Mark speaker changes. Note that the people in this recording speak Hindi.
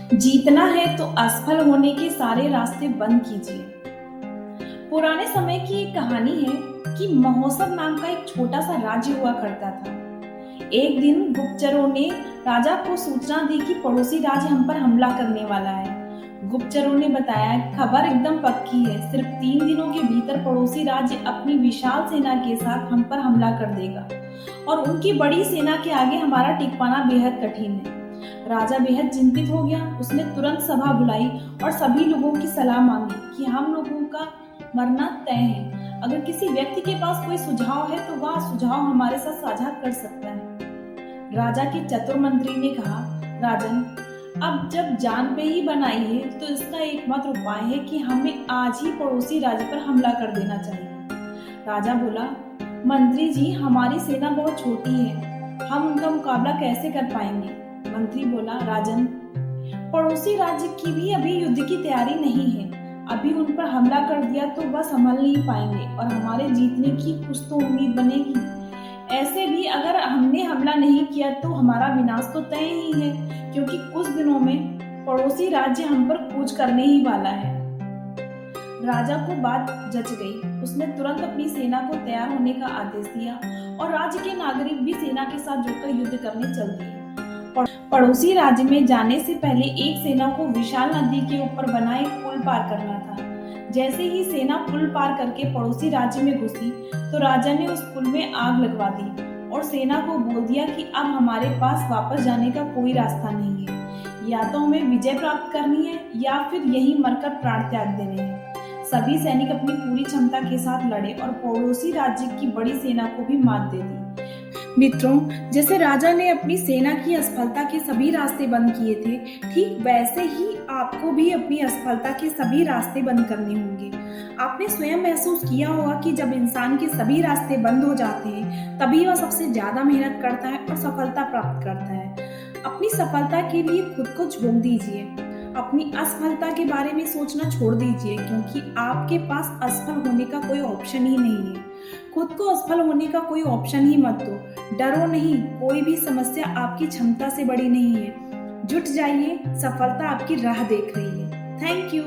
Speaker 1: जीतना है तो असफल होने के सारे रास्ते बंद कीजिए। पुराने समय की एक कहानी है कि महोत्सव नाम का एक छोटा सा राज्य हुआ करता था। एक दिन गुप्तचरों ने राजा को सूचना दी कि पड़ोसी राज्य हम पर हमला करने वाला है। गुप्तचरों ने बताया, खबर एकदम पक्की है, सिर्फ 3 दिनों के भीतर पड़ोसी राज्य अपनी विशाल सेना के साथ हम पर हमला कर देगा और उनकी बड़ी सेना के आगे हमारा टिक पाना बेहद कठिन है। राजा बेहद चिंतित हो गया। उसने तुरंत सभा बुलाई और सभी लोगों की सलाह मांगी कि हम लोगों का मरना तय है। अगर किसी व्यक्ति के पास कोई सुझाव है तो वह सुझाव हमारे साथ साझा कर सकता है। राजा के चतुर मंत्री ने कहा, राजन, अब जब जान पे ही बनाई है तो इसका एकमात्र उपाय है कि हमें आज ही पड़ोसी राज्य पर हमला कर देना चाहिए। राजा बोला, मंत्री जी, हमारी सेना बहुत छोटी है, हम उनका मुकाबला कैसे कर पाएंगे? मंत्री बोला, राजन, पड़ोसी राज्य की भी अभी युद्ध की तैयारी नहीं है। अभी उन पर हमला कर दिया तो वह संभल नहीं पाएंगे और हमारे जीतने की कुछ तो उम्मीद बनेगी। ऐसे भी अगर हमने हमला नहीं किया तो हमारा विनाश तो तय ही है, क्योंकि कुछ दिनों में पड़ोसी राज्य हम पर कूच करने ही वाला है। राजा को बात जच गई। उसने तुरंत अपनी सेना को तैयार होने का आदेश दिया और राज्य के नागरिक भी सेना के साथ जुटकर युद्ध करने चल दिए। पड़ोसी राज्य में जाने से पहले एक सेना को विशाल नदी के ऊपर बना एक पुल पार करना था। जैसे ही सेना पुल पार करके पड़ोसी राज्य में घुसी तो राजा ने उस पुल में आग लगवा दी और सेना को बोल दिया कि अब हमारे पास वापस जाने का कोई रास्ता नहीं है। या तो हमें विजय प्राप्त करनी है या फिर यहीं मरकर प्राण त्याग देने हैं। सभी सैनिक अपनी पूरी क्षमता के साथ लड़े और पड़ोसी राज्य की बड़ी सेना को भी मात दे दी। मित्रों, जैसे राजा ने अपनी सेना की असफलता के सभी रास्ते बंद किए थे, ठीक वैसे ही आपको भी अपनी असफलता के सभी रास्ते बंद करने होंगे। आपने स्वयं महसूस किया होगा कि जब इंसान के सभी रास्ते बंद हो जाते हैं, तभी वह सबसे ज्यादा मेहनत करता है और सफलता प्राप्त करता है। अपनी सफलता के लिए खुद को झोंक दीजिए। अपनी असफलता के बारे में सोचना छोड़ दीजिए, क्योंकि आपके पास असफल होने का कोई ऑप्शन ही नहीं है। खुद को असफल होने का कोई ऑप्शन ही मत दो। डरो नहीं, कोई भी समस्या आपकी क्षमता से बड़ी नहीं है। जुट जाइए, सफलता आपकी राह देख रही है। Thank you.